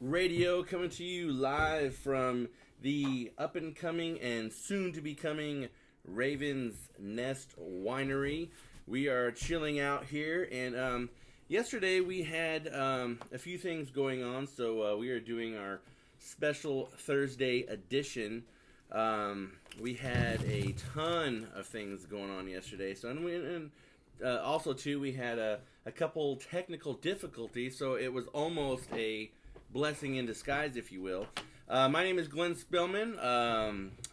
Radio, coming to you live from the up-and-coming and soon-to-be-coming Raven's Nest Winery. We are chilling out here, and yesterday we had a few things going on, so we are doing our special Thursday edition. We had a ton of things going on yesterday, so and also too we had a couple technical difficulties, so it was almost a blessing in disguise, if you will. My name is Glenn Spillman.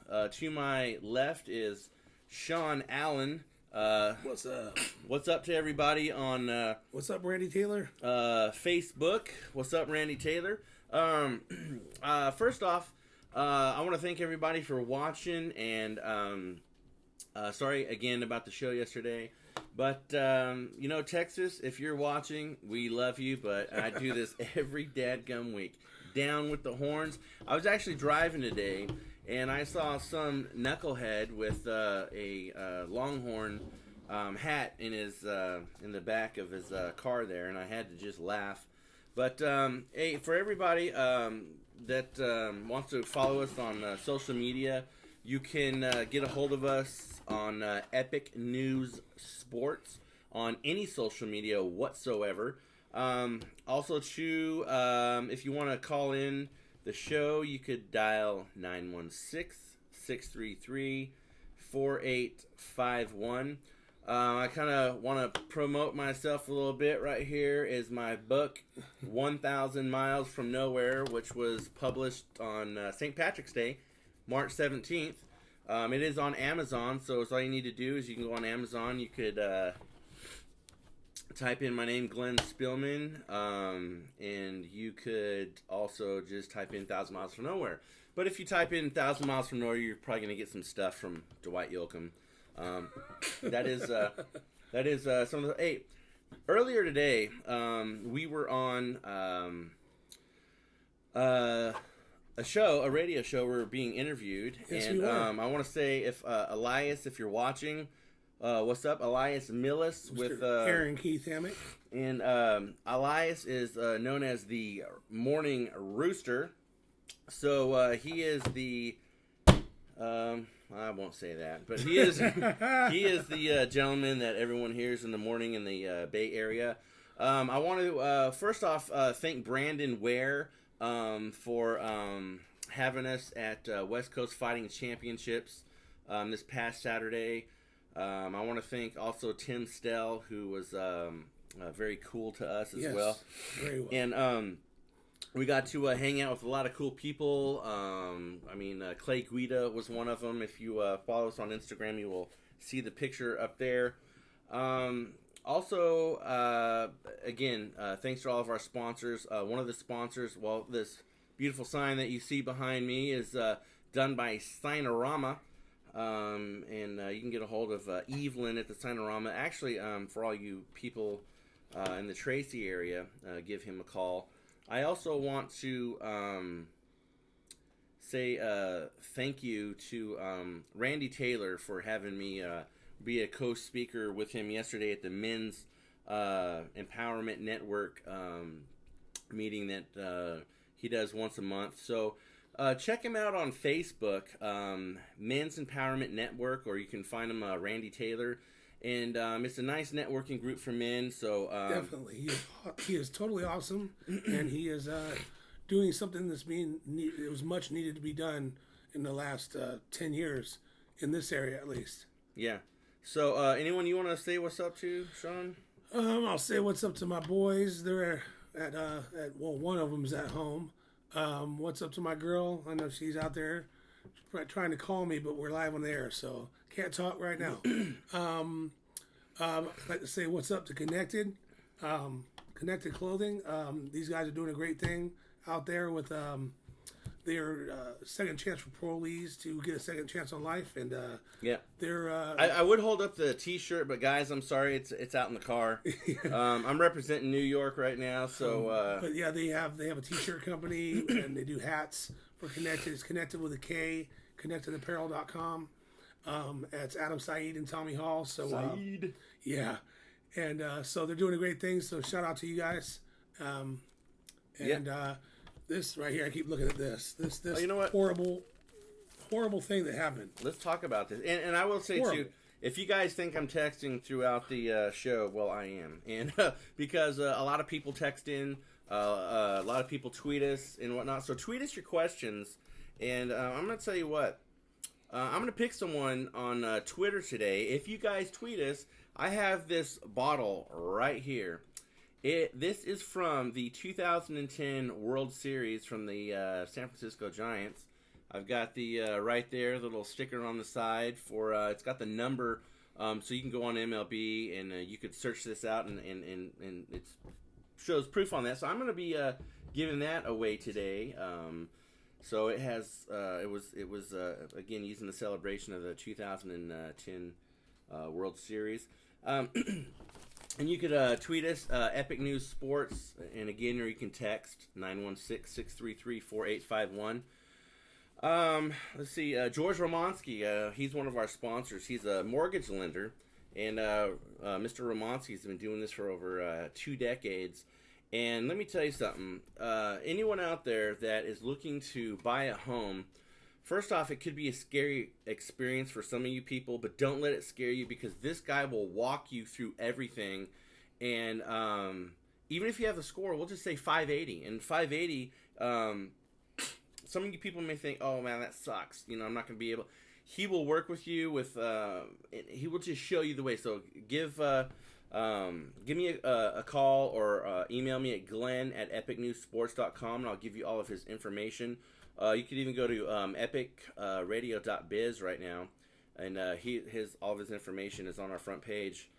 To my left is Sean Allen. What's up? What's up to everybody on What's up, Randy Taylor? Facebook? What's up, Randy Taylor? First off, I want to thank everybody for watching, and sorry again about the show yesterday. But, Texas, if you're watching, we love you, but I do this every dadgum week. Down with the horns. I was actually driving today, and I saw some knucklehead with a Longhorn hat in the back of his car there, and I had to just laugh. But, hey, for everybody that wants to follow us on social media, you can get a hold of us on Epic News Sports on any social media whatsoever. Also, too, if you want to call in the show, you could dial 916-633-4851. I kind of want to promote myself a little bit right here. Is my book, 1,000 Miles from Nowhere, which was published on St. Patrick's Day, March 17th. It is on Amazon, so all you need to do is you can go on Amazon. You could type in my name, Glenn Spillman, and you could also just type in 1,000 Miles from Nowhere. But if you type in 1,000 Miles from Nowhere, you're probably going to get some stuff from Dwight Yoakam. That is some of the... Hey, earlier today, we were on... a radio show. We were being interviewed, yes, and I want to say, if Elias, if you're watching, what's up, Elias Millis Mr. with Aaron Keith Hammett, and Elias is known as the Morning Rooster. So he is the I won't say that, but he is the gentleman that everyone hears in the morning in the Bay Area. I want to first off thank Brandon Ware for having us at West Coast Fighting Championships this past Saturday. I want to thank also Tim Stell, who was very cool to us as well. Very well. And we got to hang out with a lot of cool people. Clay Guida was one of them. If you follow us on Instagram, you will see the picture up there. Also, again, thanks to all of our sponsors. One of the sponsors, this beautiful sign that you see behind me is done by Signorama. And you can get a hold of Evelyn at the Signorama. Actually, for all you people in the Tracy area, give him a call. I also want to say thank you to Randy Taylor for having me be a co-speaker with him yesterday at the Men's Empowerment Network meeting that he does once a month. So check him out on Facebook, Men's Empowerment Network, or you can find him Randy Taylor. And it's a nice networking group for men. So definitely, he is totally awesome, and he is doing something that's it was much needed to be done in the last 10 years in this area, at least. Yeah. So, anyone you want to say what's up to, Sean? I'll say what's up to my boys. They're one of them's at home. What's up to my girl? I know she's out there trying to call me, but we're live on the air, so can't talk right now. I'd like to say what's up to Connected Clothing. These guys are doing a great thing out there with their second chance for parolees to get a second chance on life, and they're. I would hold up the T-shirt, but guys, I'm sorry, it's out in the car. I'm representing New York right now, so. But yeah, they have a T-shirt company, and they do hats for Connected. It's Connected with a K. ConnectedApparel.com. It's Adam Saeed and Tommy Hall. So Saeed. Yeah, and so they're doing a great thing. So shout out to you guys. This right here, I keep looking at this. This you know what? horrible thing that happened. Let's talk about this. And I will say, too, if you guys think I'm texting throughout the show, well, I am. And because a lot of people text in, a lot of people tweet us and whatnot. So tweet us your questions. And I'm going to tell you what. I'm going to pick someone on Twitter today. If you guys tweet us, I have this bottle right here. This is from the 2010 World Series from the San Francisco Giants. I've got the right there, the little sticker on the side for it's got the number, so you can go on MLB and you could search this out and it shows proof on that. So I'm going to be giving that away today. So it has it was again using the celebration of the 2010 World Series. And you could tweet us, Epic News Sports, and again, or you can text 916-633-4851. Let's see, George Romansky, he's one of our sponsors. He's a mortgage lender, and Mr. Romansky's been doing this for over 2 decades. And let me tell you something, anyone out there that is looking to buy a home, first off, it could be a scary experience for some of you people, but don't let it scare you because this guy will walk you through everything. And even if you have the score, we'll just say 580. And 580, some of you people may think, oh, man, that sucks. You know, I'm not going to be able. He will work with you with, he will just show you the way. So give me a call or email me at glenn@epicnewsports.com, and I'll give you all of his information. You could even go to epicradio.biz right now, and all of his information is on our front page.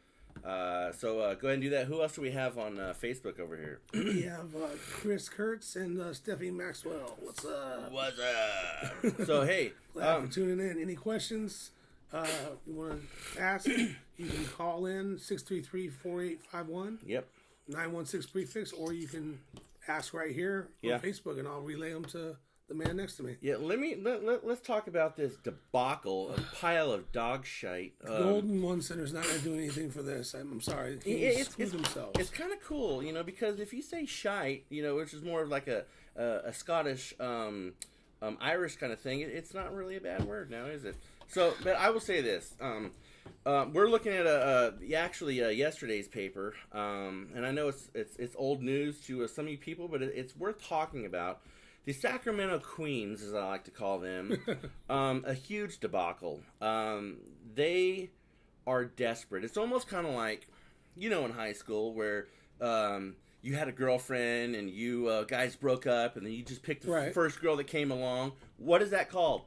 So go ahead and do that. Who else do we have on Facebook over here? We have Chris Kurtz and Stephanie Maxwell. What's up? What's up? So, hey. Glad for tuning in. Any questions you want to ask? You can call in 633-4851. Yep. 916 prefix, or you can ask right here on Facebook, and I'll relay them to the man next to me. Yeah, let's talk about this debacle, a pile of dog shite. Golden One Center's not going to do anything for this. I'm sorry. It's themselves. It's kind of cool, you know, because if you say shite, you know, which is more of like a Scottish, Irish kind of thing, it's not really a bad word now, is it? So, but I will say this. We're looking at yesterday's paper, and I know it's old news to some of you people, but it's worth talking about. The Sacramento Queens, as I like to call them, a huge debacle. They are desperate. It's almost kind of like, you know, in high school where you had a girlfriend and you guys broke up and then you just picked the first girl that came along. What is that called?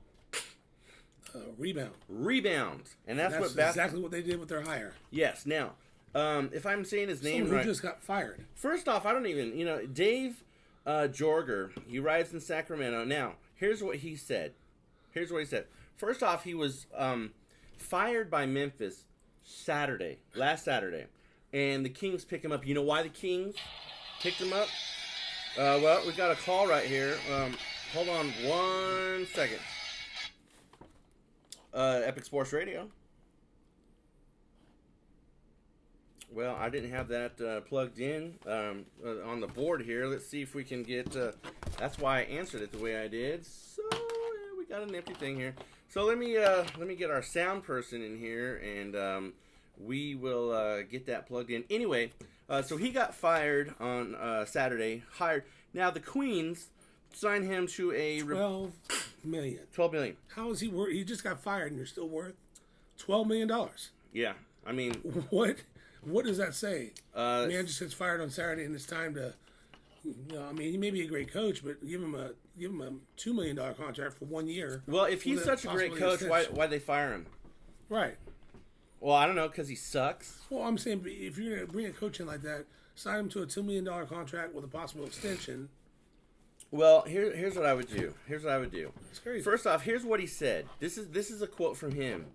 Rebound. And that's exactly what they did with their hire. Yes. Now, if I'm saying his name right. Who just got fired. First off, I don't even, you know, Dave Jorger, he rides in Sacramento. Now, here's what he said. First off, he was fired by Memphis last Saturday. And the Kings pick him up. You know why the Kings picked him up? Well, we got a call right here. Hold on 1 second. Epic Sports Radio. Well, I didn't have that plugged in on the board here. Let's see if we can get... that's why I answered it the way I did. So, yeah, we got an empty thing here. So let me get our sound person in here, and we will get that plugged in. Anyway, so he got fired on Saturday. Hired. Now, the Queens signed him to a... $12 million. $12 million. How is he worth? He just got fired, and you're still worth $12 million. Yeah, I mean... What does that say? Man just gets fired on Saturday, and it's time to. You know, I mean, he may be a great coach, but give him a $2 million contract for 1 year. Well, if he's such a great coach, why'd they fire him? Right. Well, I don't know, because he sucks. Well, I'm saying if you're going to bring a coach in like that, sign him to a $2 million contract with a possible extension. Well, here's what I would do. It's crazy. First off, here's what he said. This is a quote from him.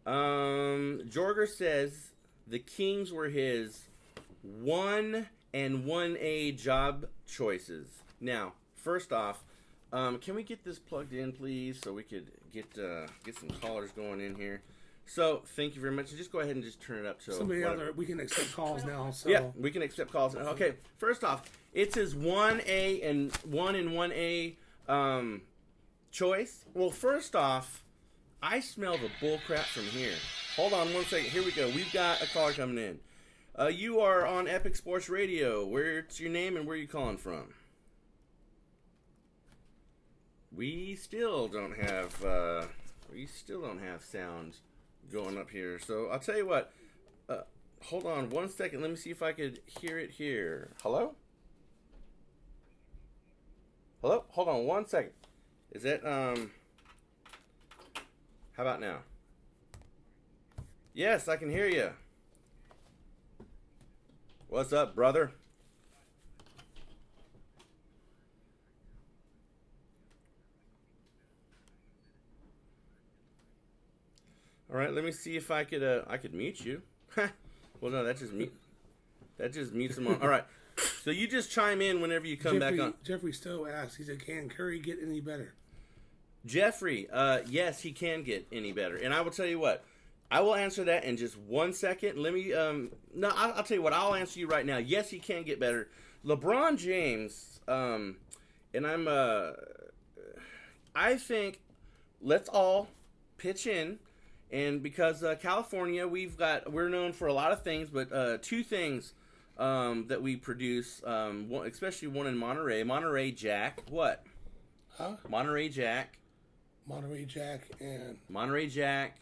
Jorger says the Kings were his 1 and 1A job choices. Now, first off, can we get this plugged in, please, so we could get some callers going in here? So thank you very much. Just go ahead and just turn it up to Somebody whatever. other, we can accept calls now. So. Yeah, we can accept calls. Okay, first off, it says 1A and 1A choice. Well, first off, I smell the bull crap from here. Hold on one second. Here we go. We've got a caller coming in. You are on Epic Sports Radio. Where's your name and where are you calling from? We still don't have sound going up here. So I'll tell you what. Hold on one second. Let me see if I could hear it here. Hello? Hello? Hold on one second. Is that how about now? Yes, I can hear you. What's up, brother? All right, let me see if I could mute you. Well, no, that just mutes him on. All right, so you just chime in whenever you come back on. Jeffrey Stowe asked. He said, "Can Curry get any better?" Jeffrey, yes, he can get any better, and I will tell you what. I will answer that in just 1 second. Let me. No, I'll tell you what. I'll answer you right now. Yes, he can get better. LeBron James, and I think let's all pitch in. And because California, we're known for a lot of things, but two things that we produce, especially one in Monterey. Monterey Jack. What? Huh? Monterey Jack. Monterey Jack and Monterey Jack.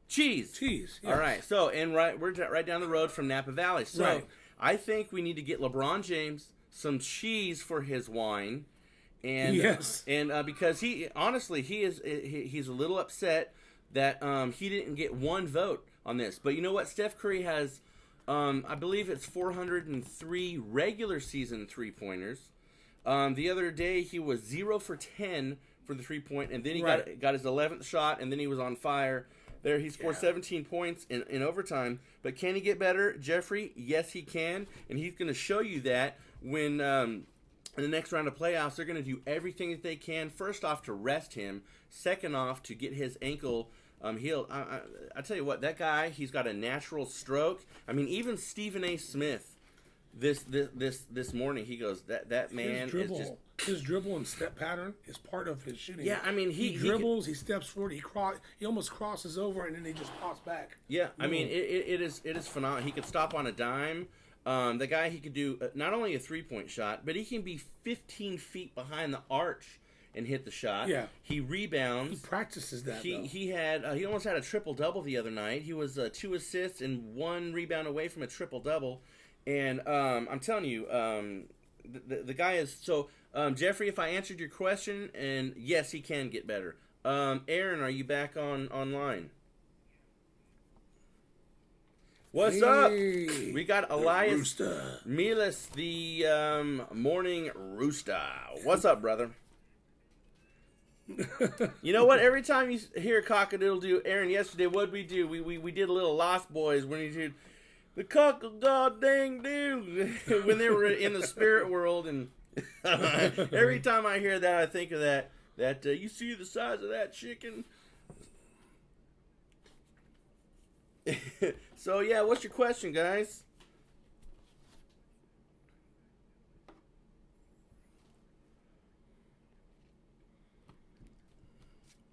Cheese. Cheese. Yes. All right. So, we're right down the road from Napa Valley. So, right. I think we need to get LeBron James some cheese for his wine, and yes, and because he's a little upset that he didn't get one vote on this. But you know what? Steph Curry has, I believe it's 403 regular season 3-pointers. The other day he was 0 for 10 for the 3-point, and then he got his 11th shot, and then he was on fire. There, he scored 17 points in overtime. But can he get better, Jeffrey? Yes, he can, and he's going to show you that when in the next round of playoffs, they're going to do everything that they can. First off, to rest him. Second off, to get his ankle healed. I tell you what, that guy, he's got a natural stroke. I mean, even Stephen A. Smith this morning, he goes, that man is just... His dribble and step pattern is part of his shooting. Yeah, I mean, he dribbles, he steps forward, he almost crosses over, and then he just pops back. Yeah, I mean, it is phenomenal. He could stop on a dime. The guy, he could do not only a 3-point shot, but he can be 15 feet behind the arch and hit the shot. Yeah, he rebounds. He practices that. He almost had a triple double the other night. He was 2 assists and 1 rebound away from a triple double. And I'm telling you, the guy is so. Jeffrey, if I answered your question, and yes, he can get better. Aaron, are you back online? What's up? We got Elias Milas, the morning rooster. What's up, brother? You know what? Every time you hear cock-a-doodle-doo, Aaron, yesterday, what'd we do? We did a little Lost Boys when he did the cock-a-god-dang-doo when they were in the spirit world, and every time I hear that, I think of that you see the size of that chicken. So, yeah, what's your question, guys?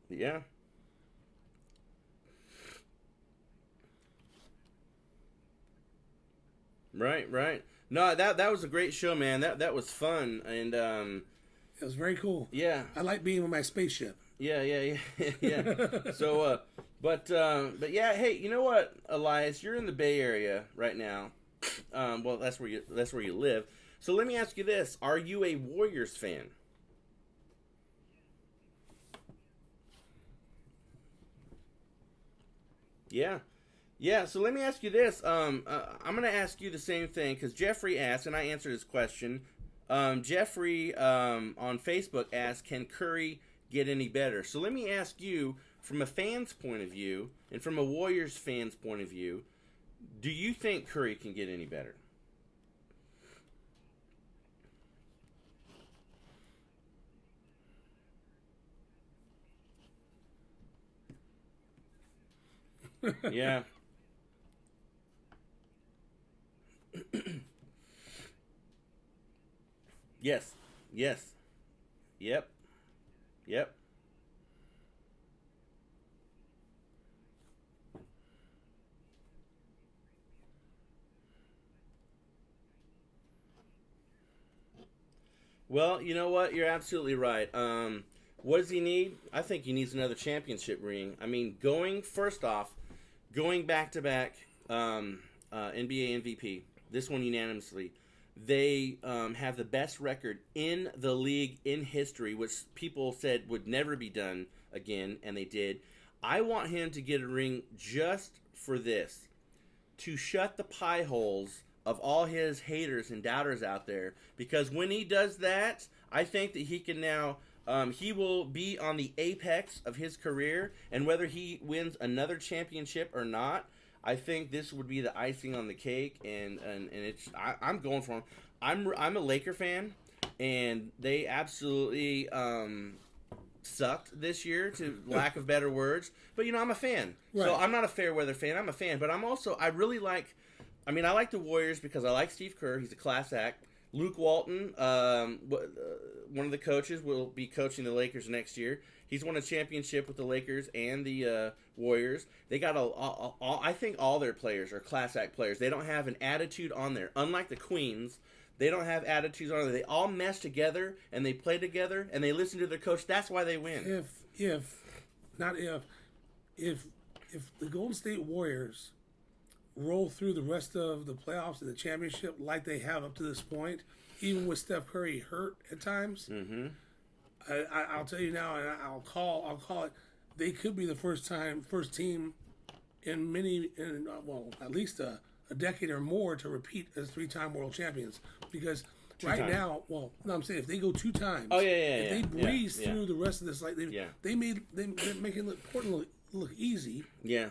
Yeah. Right. No, that was a great show, man. That was fun, and it was very cool. Yeah, I like being on my spaceship. Yeah. So, but yeah. Hey, you know what, Elias? You're in the Bay Area right now. Well, that's where you live. So let me ask you this: are you a Warriors fan? Yeah. So let me ask you this. I'm going to ask you the same thing because Jeffrey asked, and I answered his question. Jeffrey on Facebook asked, "Can Curry get any better?" So let me ask you, from a fan's point of view, and from a Warriors fan's point of view, do you think Curry can get any better? Yeah. Yes. Yes. Yep. Yep. Well, you know what? You're absolutely right. What does he need? I think he needs another championship ring. I mean, first off, going back to back NBA MVP. This one unanimously. They have the best record in the league in history, which people said would never be done again, and they did. I want him to get a ring just for this, to shut the pie holes of all his haters and doubters out there. Because when he does that, I think that he can now, he will be on the apex of his career. And whether he wins another championship or not, I think this would be the icing on the cake. And I'm going for him. I'm a Laker fan, and they absolutely sucked this year, to lack of better words. But, I'm a fan. Right. So I'm not a fair weather fan. I'm a fan. But I like the Warriors because I like Steve Kerr. He's a class act. Luke Walton, one of the coaches, will be coaching the Lakers next year. He's won a championship with the Lakers and the Warriors. They got I think all their players are class act players. They don't have an attitude on there. Unlike the Queens, they don't have attitudes on there. They all mesh together, and they play together, and they listen to their coach. That's why they win. If the Golden State Warriors roll through the rest of the playoffs and the championship like they have up to this point, even with Steph Curry hurt at times, I'll tell you now, and I'll call it. They could be the first team in at least a decade or more to repeat as 3-time world champions. Because now, I'm saying if they go 2 times, if they breeze through the rest of this, like they're making Portland look easy. Yeah.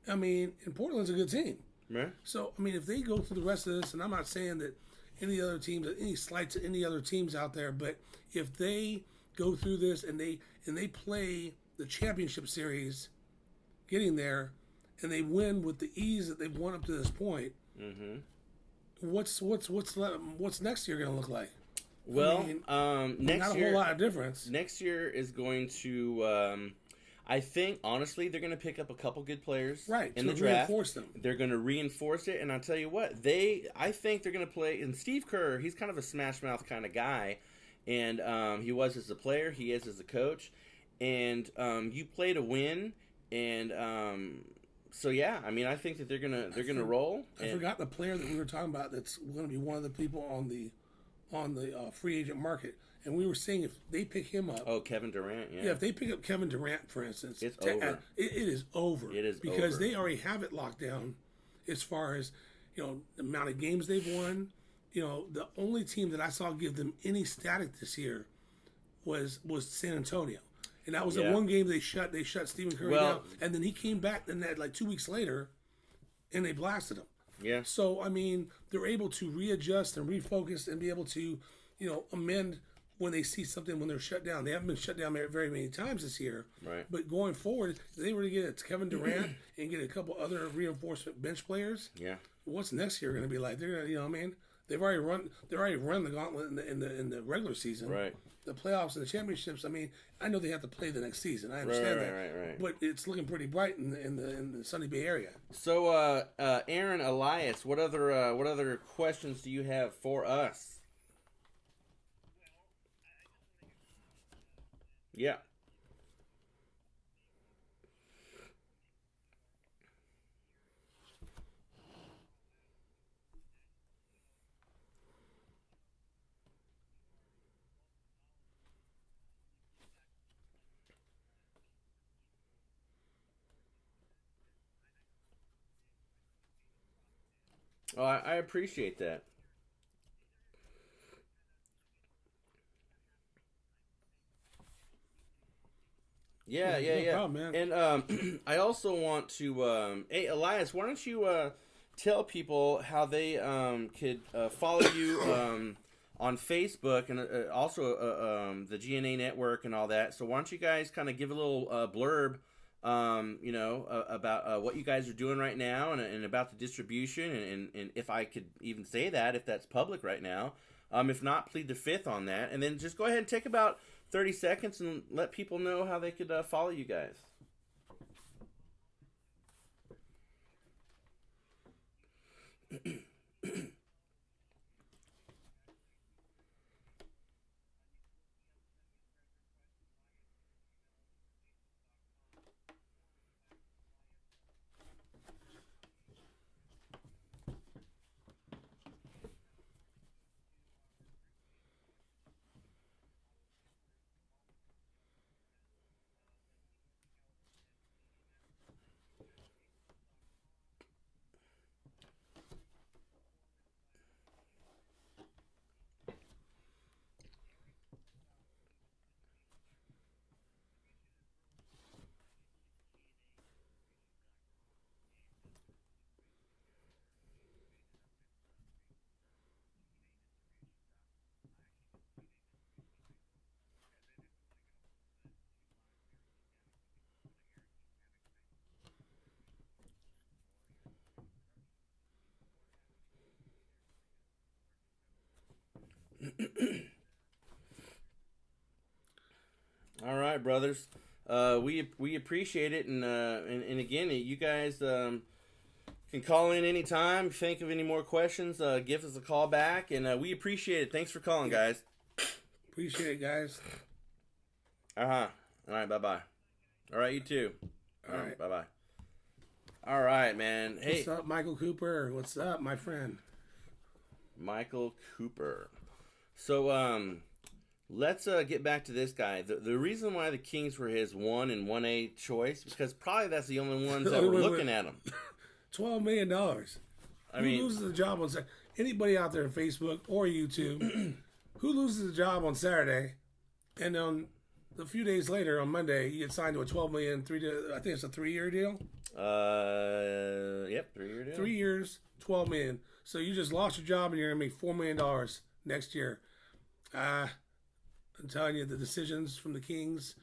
I mean, and Portland's a good team. Right. So, I mean, if they go through the rest of this, and I'm not saying that any slight to any other teams out there, but if they go through this and they play the championship series, getting there, and they win with the ease that they've won up to this point, what's next year going to look like? Well, next not a year, whole lot of difference. Next year is going to. I think, honestly, they're going to pick up a couple good players in the draft. Reinforce them. They're going to reinforce it, and I'll tell you what, I think they're going to play. And Steve Kerr, he's kind of a smash mouth kind of guy, and he was as a player, he is as a coach, and you play to win, and so yeah, I mean, I think that they're gonna roll. I forgot the player that we were talking about. That's going to be one of the people on the free agent market. And we were saying if they pick him up... Oh, Kevin Durant, yeah. Yeah, if they pick up Kevin Durant, for instance... It's over. It is over. It is because over. They already have it locked down as far as, the amount of games they've won. The only team that I saw give them any static this year was San Antonio. And that was the one game they shut Stephen Curry down. And then he came back like 2 weeks later, and they blasted him. Yeah. So, I mean, they're able to readjust and refocus and be able to, amend... when they see something when they're shut down. They haven't been shut down very many times this year. Right. But going forward, if they were to get Kevin Durant and get a couple other reinforcement bench players, what's next year going to be like? They're going to, they've already run the gauntlet in the regular season. Right. The playoffs and the championships. I mean, I know they have to play the next season. I understand that. Right. But it's looking pretty bright in the Sunny Bay area. So, Aaron, Elias, what other questions do you have for us? Yeah. Oh, I appreciate that. Yeah. No problem, man. And I also want to, hey, Elias, why don't you tell people how they could follow you on Facebook and also the GNA network and all that. So why don't you guys kind of give a little blurb about what you guys are doing right now and about the distribution and if I could even say that, if that's public right now. If not, plead the fifth on that. And then just go ahead and take about 30 seconds and let people know how they could follow you guys. All right, brothers. We appreciate it, and again, you guys can call in anytime. Think of any more questions, give us a call back, and we appreciate it. Thanks for calling, guys. Appreciate it, guys. All right, bye bye. All right, you too. All right, bye bye. All right, man. Hey, what's up, Michael Cooper? What's up, my friend? Michael Cooper. So, let's get back to this guy. The reason why the Kings were his 1 and 1A choice, because probably that's the only ones that were looking at him. $12 million. Who loses a job on Saturday? Anybody out there on Facebook or YouTube, who loses a job on Saturday, and on a few days later, on Monday, you get signed to a $12 million, I think it's a 3-year deal? Yep, 3-year deal. 3 years, $12 million. So you just lost your job and you're going to make $4 million next year. I'm telling you, the decisions from the Kings,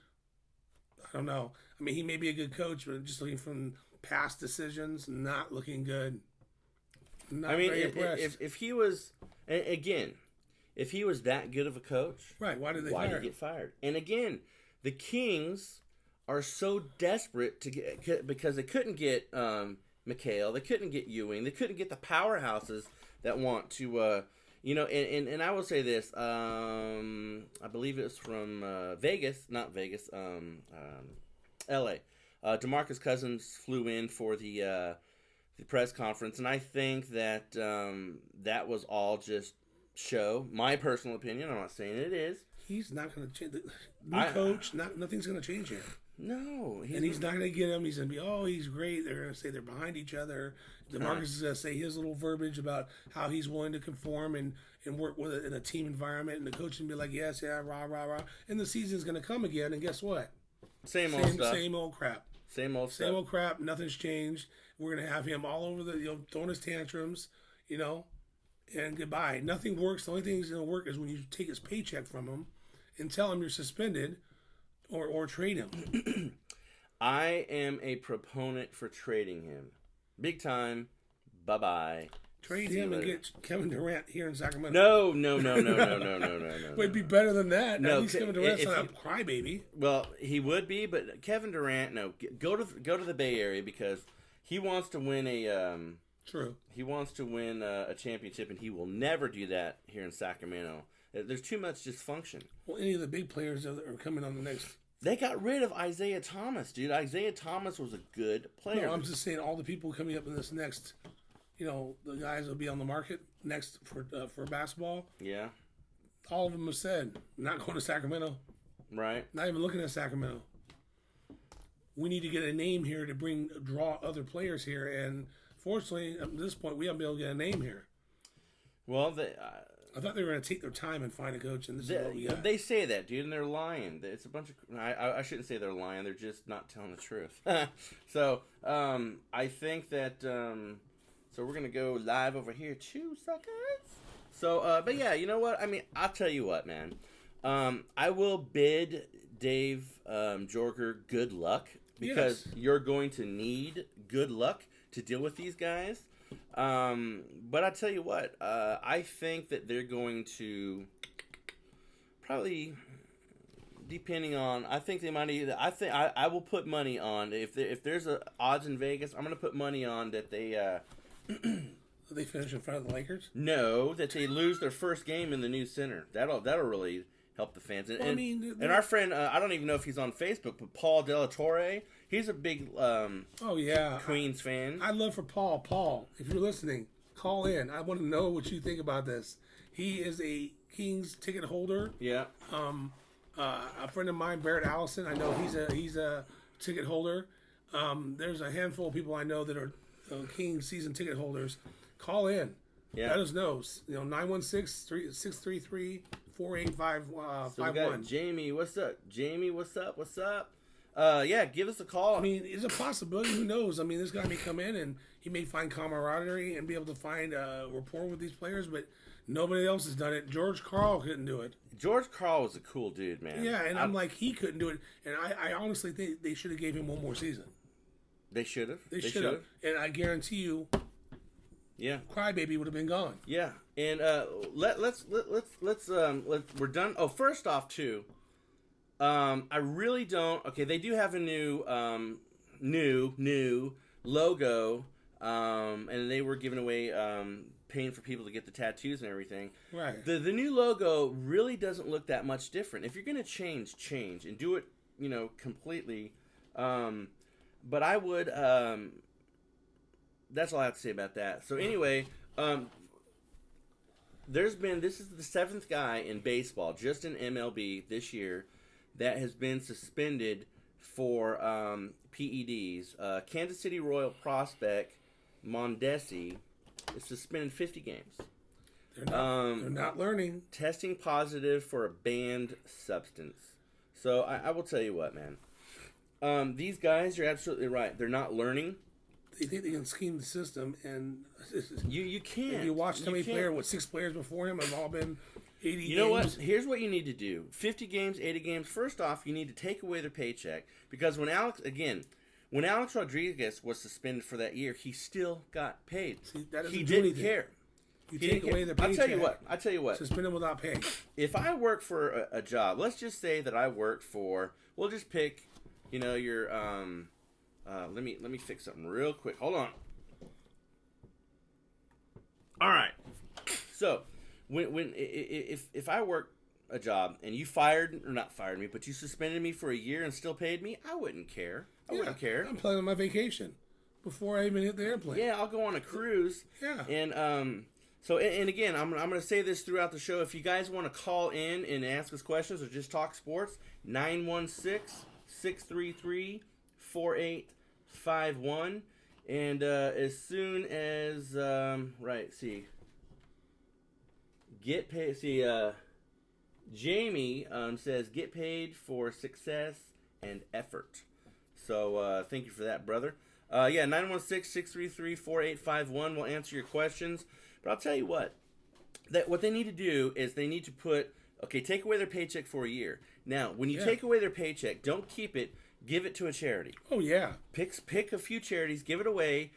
I don't know. I mean, he may be a good coach, but just looking from past decisions, not looking good. Not very impressed. If he was, again, if he was that good of a coach, right? Why did he get fired? And again, the Kings are so desperate to get, because they couldn't get McHale, they couldn't get Ewing, they couldn't get the powerhouses that want to. And I will say this. I believe it's from Vegas, not Vegas, L.A. DeMarcus Cousins flew in for the press conference, and I think that that was all just show. My personal opinion. I'm not saying it is. He's not going to change. New coach, nothing's going to change here. No, he's not going to get him. He's going to be, he's great. They're going to say they're behind each other. DeMarcus is going to say his little verbiage about how he's willing to conform and work with it in a team environment. And the coach can be like, yes, yeah, rah, rah, rah. And the season's going to come again. And guess what? Same old stuff. Same old crap. Same old crap. Nothing's changed. We're going to have him all over throwing his tantrums, and goodbye. Nothing works. The only thing that's going to work is when you take his paycheck from him and tell him you're suspended or trade him. I am a proponent for trading him. Big time. Bye-bye. Trade him and get Kevin Durant here in Sacramento. No. But it'd be better than that. No, at least Kevin Durant's not a crybaby. Well, he would be, but Kevin Durant, no. Go to the Bay Area because he wants to win a True. He wants to win a championship, and he will never do that here in Sacramento. There's too much dysfunction. Well, any of the big players that are coming on the next... They got rid of Isaiah Thomas, dude. Isaiah Thomas was a good player. No, I'm just saying all the people coming up in this next, the guys will be on the market next for basketball. Yeah. All of them have said, not going to Sacramento. Right. Not even looking at Sacramento. We need to get a name here to draw other players here, and fortunately, at this point, we haven't been able to get a name here. Well, I thought they were going to take their time and find a coach, and this is what we got. They say that, dude, and they're lying. It's a bunch of... I shouldn't say they're lying. They're just not telling the truth. So, I think that... so, we're going to go live over here, too, suckers. So, but yeah, you know what? I mean, I'll tell you what, man. I will bid Dave Jorger good luck because you're going to need good luck to deal with these guys. But I tell you what, I think that they're going to probably, depending on, I think they might either. I will put money on if there's odds in Vegas. I'm going to put money on that they. They finish in front of the Lakers? No, that they lose their first game in the new center. That'll really help the fans. And, Well, I mean, and our friend, I don't even know if he's on Facebook, but Paul Delatorre, he's a big Queens fan. I'd love for Paul. Paul, if you're listening, call in. I want to know what you think about this. He is a Kings ticket holder. Yeah. A friend of mine, Barrett Allison, I know he's a ticket holder. There's a handful of people I know that are Kings season ticket holders. Call in. Yeah. Let us know. 916-633-4851. So we got Jamie. What's up? Jamie, what's up? What's up? Yeah, give us a call. I mean, it's a possibility. Who knows? I mean, this guy may come in and he may find camaraderie and be able to find rapport with these players, but nobody else has done it. George Karl couldn't do it. George Karl was a cool dude, man. Yeah, and I'm like, he couldn't do it. And I honestly think they should have gave him one more season. They should have. They should have. And I guarantee you, yeah, Crybaby would have been gone. Yeah, and let's we're done. Oh, first off, too, I really don't. Okay, they do have a new logo, and they were giving away paying for people to get the tattoos and everything. Right. The new logo really doesn't look that much different. If you're gonna change and do it, completely. But I would. That's all I have to say about that. So anyway, this is the 7th guy in baseball, just in MLB this year, that has been suspended for PEDs. Kansas City Royal prospect Mondesi is suspended 50 games. They're not learning. Testing positive for a banned substance. So I will tell you what, man. These guys, you're absolutely right. They're not learning. They think they can scheme the system, and you can't. You watch how many players, 6 players before him have all been 80 games. You know what? Here's what you need to do. 50 games, 80 games. First off, you need to take away their paycheck. Because when Alex Rodriguez was suspended for that year, he still got paid. See, that he didn't anything. care. You take away their paycheck. I'll tell you what. Suspend them without pay. If I work for a job, let's just say that I work for, we'll just pick, your, let me fix something real quick. Hold on. All right. So, if I work a job and you not fired me, but you suspended me for a year and still paid me, I wouldn't care. I wouldn't care. I'm planning my vacation before I even hit the airplane. Yeah, I'll go on a cruise. Yeah. And so again, I'm going to say this throughout the show. If you guys want to call in and ask us questions or just talk sports, 916-633-4851. And as soon as get paid. Jamie says get paid for success and effort. So thank you for that, brother. 916-633-4851 will answer your questions. But I'll tell you what they need to do is they need to take away their paycheck for a year. Now, when you take away their paycheck, don't keep it. Give it to a charity. Oh, yeah. Pick a few charities. Give it away.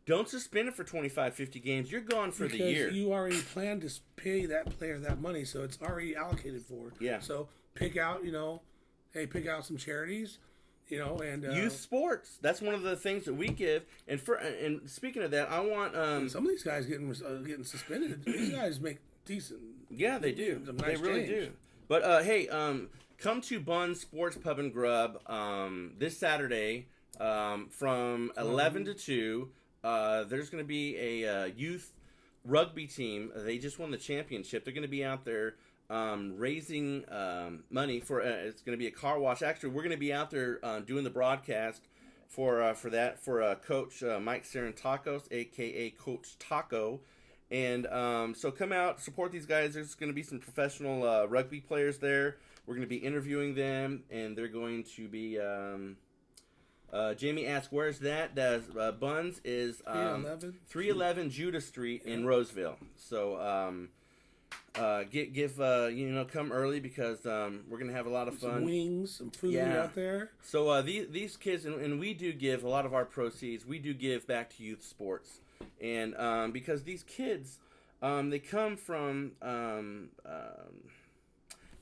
Don't suspend it for 25, 50 games. You're gone for the year. You already planned to pay that player that money, so it's already allocated for. Yeah. So pick out, pick out some charities, and youth sports. That's one of the things that we give. And speaking of that, I want some of these guys getting suspended. These guys make decent. Yeah, they do. Nice they really do. But hey, come to Bun's Sports Pub and Grub this Saturday from 11 to 2. There's going to be a youth rugby team. They just won the championship. They're going to be out there raising money for. It's going to be a car wash. Actually, we're going to be out there doing the broadcast for Coach Mike Serentakos, aka Coach Taco. And so come out, support these guys. There's going to be some professional rugby players there. We're going to be interviewing them, and they're going to be. Jamie asked, "Where's that?" Buns is 311 Judah Street in Roseville. So come early because we're gonna have a lot of fun. Some wings, some food out there. So these kids, and we do give a lot of our proceeds. We do give back to youth sports, and because these kids, they come from kind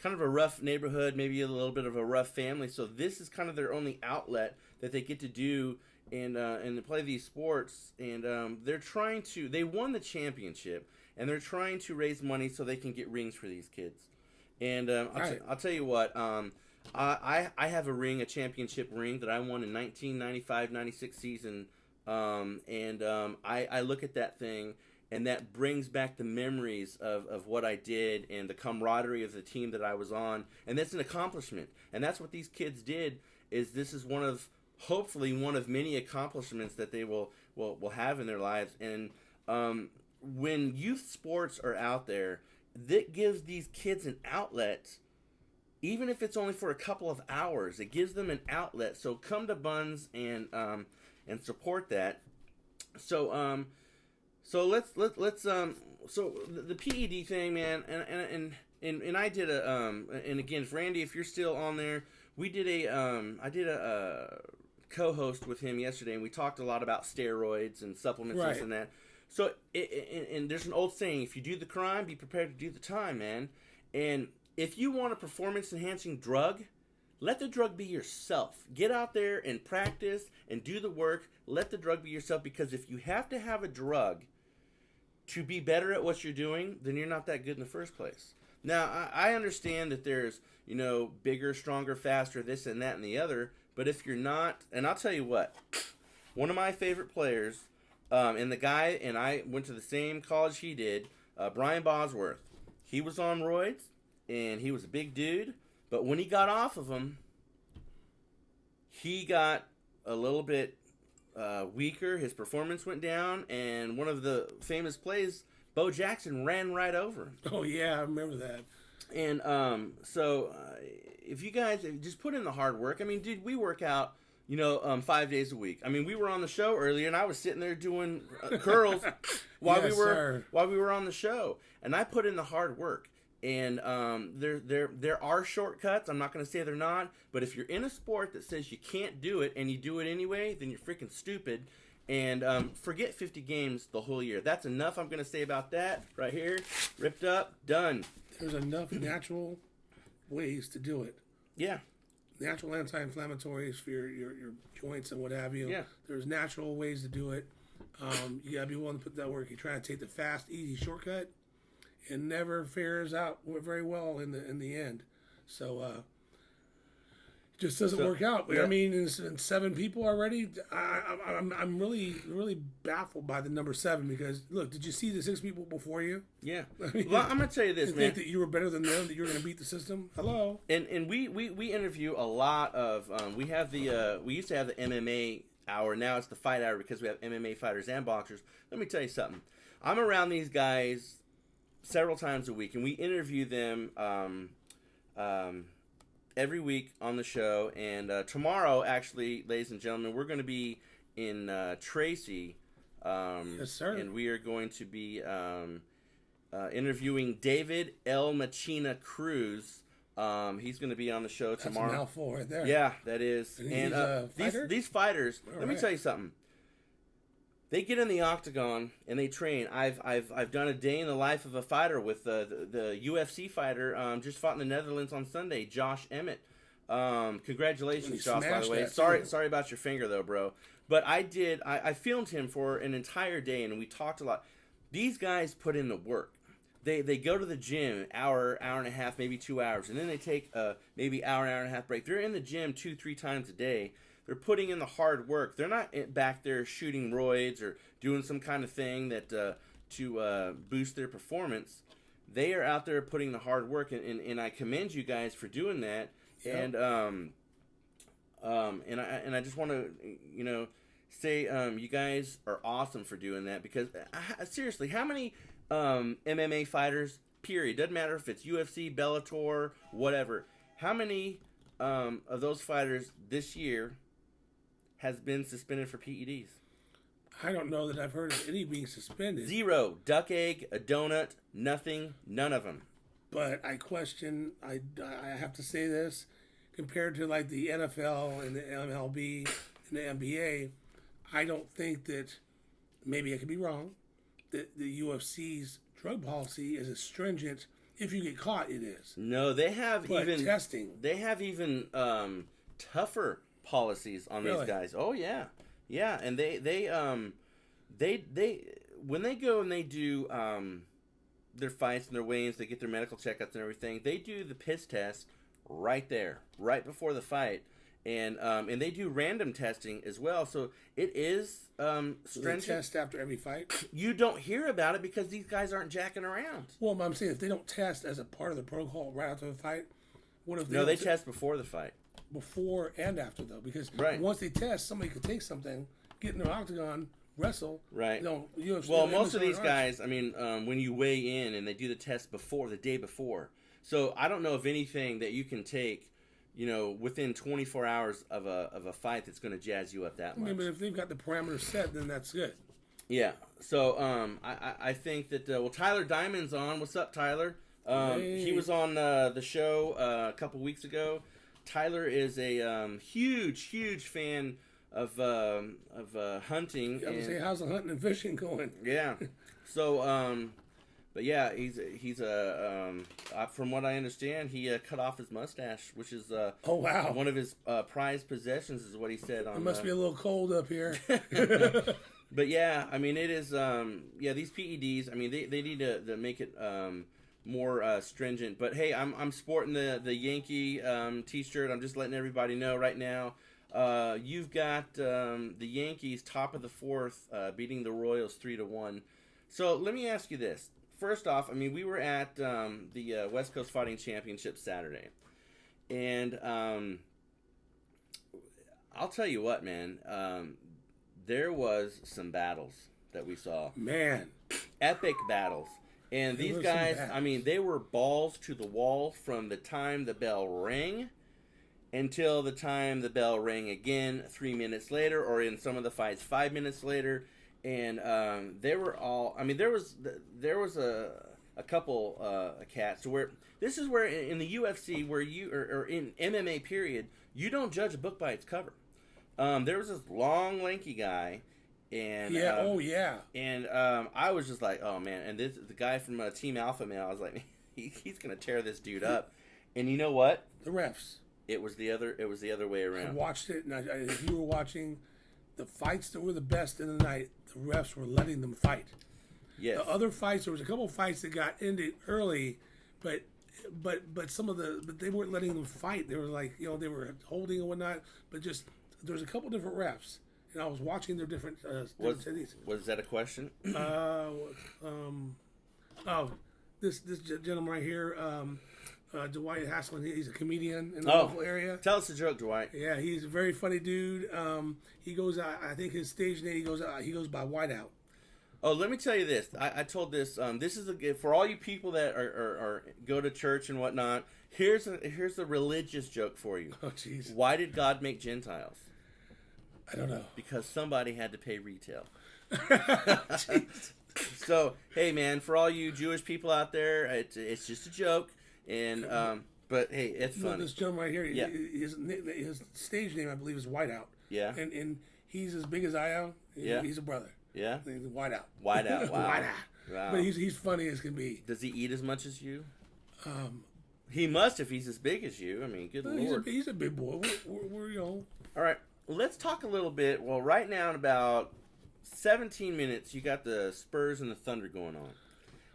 of a rough neighborhood, maybe a little bit of a rough family. So this is kind of their only outlet that they get to do and to play these sports. And they won the championship. And they're trying to raise money so they can get rings for these kids. And I'll tell you what, I have a championship ring that I won in 1995-96 season. I look at that thing, and that brings back the memories of what I did and the camaraderie of the team that I was on. And that's an accomplishment. And that's what these kids did. This is hopefully one of many accomplishments that they will have in their lives. And when youth sports are out there, that gives these kids an outlet, even if it's only for a couple of hours. It gives them an outlet. So come to Buns and support that. So let's so the PED thing, man, and I did and again, if Randy, if you're still on there, I did a co-host with him yesterday, and we talked a lot about steroids and supplements, this and that. So, and there's an old saying, if you do the crime, be prepared to do the time, man. And if you want a performance-enhancing drug, let the drug be yourself. Get out there and practice and do the work. Let the drug be yourself, because if you have to have a drug to be better at what you're doing, then you're not that good in the first place. Now, I understand that there's, bigger, stronger, faster, this and that and the other, but if you're not, and I'll tell you what, one of my favorite players, and the guy, and I went to the same college he did, Brian Bosworth. He was on roids, and he was a big dude, but when he got off of them, he got a little bit weaker. His performance went down, and one of the famous plays, Bo Jackson ran right over him. Oh, yeah, I remember that. And if you guys just put in the hard work, I mean, dude, we work out 5 days a week. I mean, we were on the show earlier, and I was sitting there doing curls while we were on the show, and I put in the hard work. And there are shortcuts. I'm not going to say they're not, but if you're in a sport that says you can't do it and you do it anyway, then you're freaking stupid. And forget 50 games the whole year. That's enough. I'm going to say about that right here. Ripped up, done. There's enough natural ways to do it. Yeah. Natural anti-inflammatories for your joints and what have you. Yeah. There's natural ways to do it. You gotta be willing to put that work. You try to take the fast, easy shortcut, it never fares out very well in the end. So it just doesn't work out. Yeah. I mean, in 7 people already. I'm really baffled by the number 7, because look, did you see the 6 people before you? Yeah. Well, I'm gonna tell you this, you man. Think that you were better than them? That you were gonna beat the system? Hello. And we interview a lot of. We used to have the MMA hour. Now it's the fight hour, because we have MMA fighters and boxers. Let me tell you something. I'm around these guys several times a week, and we interview them every week on the show. And tomorrow, actually, ladies and gentlemen, we're going to be in Tracy. Yes, sir. And we are going to be interviewing David El Machina Cruz. He's going to be on the show tomorrow. That's a mouthful right there. Yeah, that is. And these fighters, let me tell you something. They get in the octagon and they train. I've done a day in the life of a fighter with the UFC fighter. Just fought in the Netherlands on Sunday, Josh Emmett. Congratulations, Josh. By the way, sorry about your finger though, bro. But I filmed him for an entire day, and we talked a lot. These guys put in the work. They go to the gym hour and a half, maybe 2 hours, and then they take a maybe hour and a half break. They're in the gym 2-3 times a day. They're putting in the hard work. They're not back there shooting roids or doing some kind of thing that to boost their performance. They are out there putting the hard work, and I commend you guys for doing that. Yep. And I just want to say you guys are awesome for doing that, because seriously, how many MMA fighters, period, doesn't matter if it's UFC, Bellator, whatever, how many of those fighters this year has been suspended for PEDs? I don't know that I've heard of any being suspended. 0. Duck egg, a donut, nothing, none of them. But I question, I have to say this, compared to like the NFL and the MLB and the NBA, I don't think that, maybe I could be wrong, that the UFC's drug policy is as stringent. If you get caught, it is. No, they have But even testing. They have even tougher policies on Really? these guys. Oh yeah, yeah, and they when they go and they do their fights and their weigh-ins, they get their medical checkups and everything. They do the piss test right there, right before the fight, and they do random testing as well. So it is So they stringent. test after every fight. You don't hear about it because these guys aren't jacking around. Well, I'm saying if they don't test as a part of the protocol right after the fight, what if they No, don't they test before the fight. before and after though? Because Right. once they test, somebody could take something, get in the octagon, wrestle. Right. UFC, Well, most of these MSRS. guys, I mean, when you weigh in and they do the test before, the day before. So I don't know of anything that you can take, within 24 hours of a fight that's going to jazz you up that I much. mean, but if they've got the parameters set, then that's good. Yeah. So I think that Tyler Diamond's on. What's up, Tyler? Hey. He was on the show a couple weeks ago. Tyler is a huge fan of hunting. I would say, how's the hunting and fishing going? Yeah. So, but yeah, he's from what I understand, he cut off his mustache, which is Oh wow, one of his prized possessions, is what he said on. it must be a little cold up here. But yeah, I mean, it is. These PEDs. I mean, they need to make it more stringent. But hey, I'm sporting the Yankee T-shirt. I'm just letting everybody know right now. You've got the Yankees top of the fourth, beating the Royals 3-1. So let me ask you this. First off, I mean, we were at the West Coast Fighting Championship Saturday, and I'll tell you what, man. There was some battles that we saw. Man, Epic battles. And There these were some guys, battles. I mean, they were balls to the wall from the time the bell rang until the time the bell rang again 3 minutes later, or in some of the fights 5 minutes later. And they were all, I mean, there was a couple cats to where, this is where in the UFC, where you, or in MMA period, you don't judge a book by its cover. There was this long, lanky guy, and yeah. and I was just like, oh man, and the guy from Team Alpha Male, I was like, he's gonna tear this dude up, and you know what? The refs. It was the other way I around. watched it, and if you were watching the fights that were the best in the night, the refs were letting them fight. Yes. The other fights, there was a couple of fights that got ended early, but they weren't letting them fight. They were like, they were holding and whatnot, but just there was a couple different refs, and I was watching their different cities. Was that a question? This gentleman right here, Dwight Hasselman, he's a comedian in the local area. Tell us a joke, Dwight. Yeah, he's a very funny dude. He goes, I think his stage name, he goes by Whiteout. Oh, let me tell you this. I told this. This is for all you people that are go to church and whatnot. Here's a religious joke for you. Oh, jeez. Why did God make Gentiles? I don't know. Because somebody had to pay retail. So, hey, man, for all you Jewish people out there, it's just a joke, and but hey, it's funny. This gentleman right here, Yeah. his stage name, I believe, is Whiteout. Yeah. And he's as big as I am. Yeah. He's a brother. Yeah. He's Whiteout. Whiteout. Wow. Whiteout. Wow. But he's funny as can be. Does he eat as much as you? He must if he's as big as you. I mean, good lord. He's a big boy. We're All right, let's talk a little bit. Well, right now in about 17 minutes, you got the Spurs and the Thunder going on.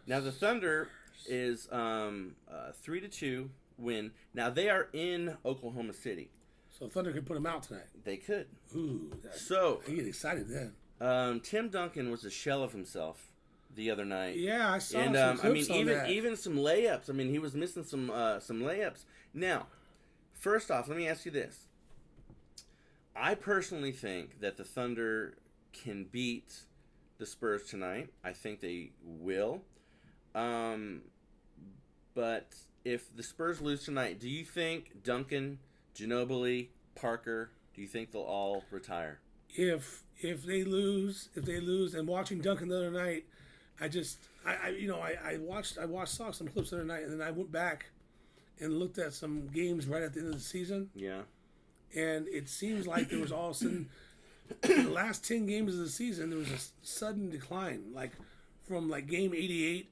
Now the Thunder is 3-2 win. Now they are in Oklahoma City. So Thunder could put him out tonight. They could. Ooh. So I get excited then. Tim Duncan was a shell of himself the other night. Yeah, I saw And some I mean, clips on that. even some layups. I mean, he was missing some layups. Now, first off, let me ask you this. I personally think that the Thunder can beat the Spurs tonight. I think they will. But if the Spurs lose tonight, do you think Duncan, Ginobili, Parker, do you think they'll all retire? if they lose, and watching Duncan the other night, I saw some clips the other night, and then I went back and looked at some games right at the end of the season. Yeah. And it seems like there was all of a sudden, in the last 10 games of the season, there was a sudden decline, like from like game 88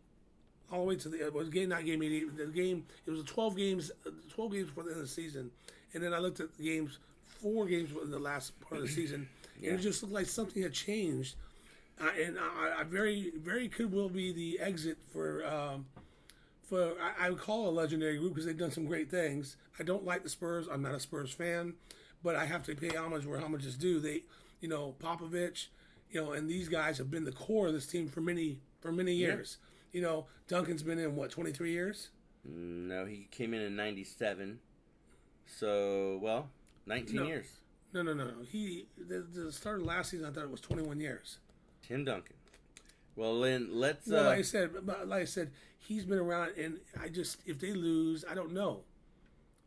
all the way to it was not game 88, the game, it was 12 games before the end of the season. And then I looked at the games, 4 games in the last part of the season, and it just looked like something had changed. And I very, very could well be the exit for I would call it a legendary group because they've done some great things. I don't like the Spurs. I'm not a Spurs fan, but I have to pay homage where homage is due. They, Popovich, and these guys have been the core of this team for many years. Duncan's been in 23 years? No, he came in 97. So, 19 years. No. The start of last season, I thought it was 21 years. Tim Duncan. Well, then let's. Like I said, he's been around, and if they lose, I don't know.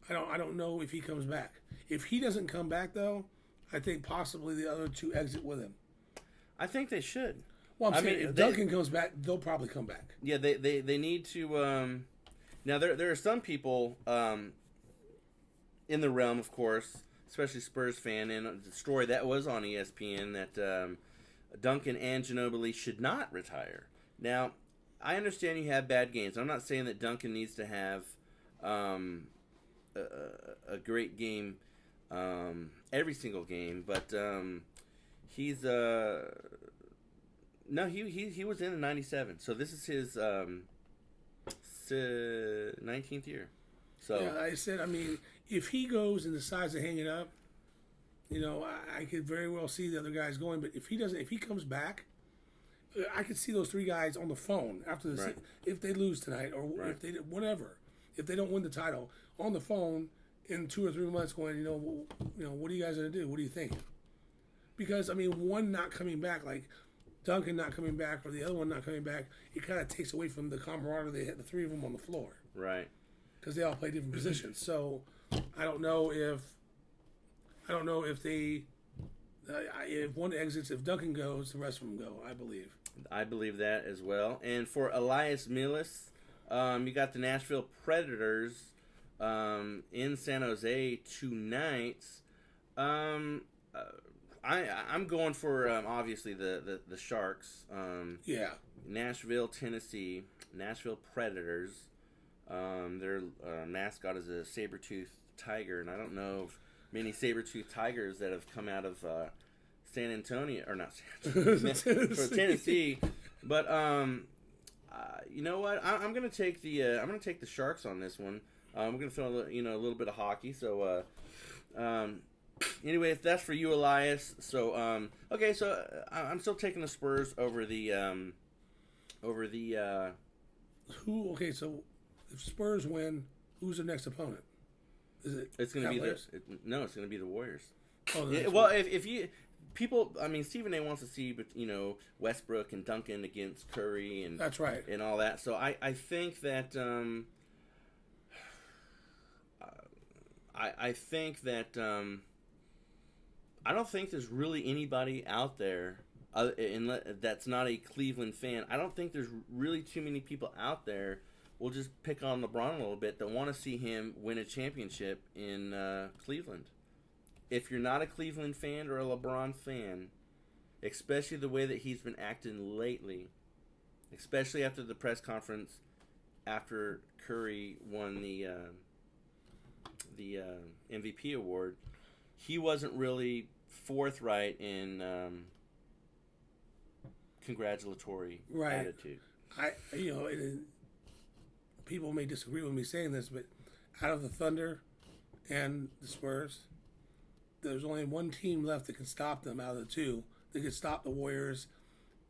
I don't know if he comes back. If he doesn't come back, though, I think possibly the other 2 exit with him. I think they should. Well, I'm saying if Duncan comes back, they'll probably come back. Yeah, they need to. Now there are some people in the realm, of course, especially Spurs fan, and the story that was on ESPN that Duncan and Ginobili should not retire. Now, I understand you have bad games. I'm not saying that Duncan needs to have a great game every single game, but he's no, he was in 97, so this is his 19th year. So yeah, I said, if he goes and decides to hang it up, I could very well see the other guys going. But if he doesn't, if he comes back, I could see those 3 guys on the phone after the if they lose tonight or if they if they don't win the title, on the phone in 2 or 3 months, going, what are you guys gonna do? What do you think? Because one not coming back, like Duncan not coming back, or the other one not coming back, it kind of takes away from the camaraderie they had, the 3 of them on the floor, right? Because they all play different positions. So I don't know if they if one exits, if Duncan goes, the rest of them go. I believe that as well. And for Elias Milas, you got the Nashville Predators in San Jose tonight. I'm going for obviously the Sharks. Nashville, Tennessee, Nashville Predators. Their mascot is a saber-toothed tiger, and I don't know if many saber-toothed tigers that have come out of San Antonio, or not for Tennessee. But you know what? I'm gonna take the Sharks on this one. I'm gonna throw a little bit of hockey. So anyway, if that's for you, Elias. So okay, so I'm still taking the Spurs over the who? Okay, so if Spurs win, who's the next opponent? Is it? It's going to be it's going to be the Warriors. Oh, well, if you people, Stephen A wants to see, but Westbrook and Duncan against Curry and that's right, and all that. So I think that I think that I don't think there's really anybody out there that's not a Cleveland fan. I don't think there's really too many people out there. We'll just pick on LeBron a little bit that want to see him win a championship in Cleveland. If you're not a Cleveland fan or a LeBron fan, especially the way that he's been acting lately, especially after the press conference after Curry won the MVP award, he wasn't really forthright in congratulatory attitude. People may disagree with me saying this, but out of the Thunder and the Spurs, there's only one team left that can stop them out of the 2. They could stop the Warriors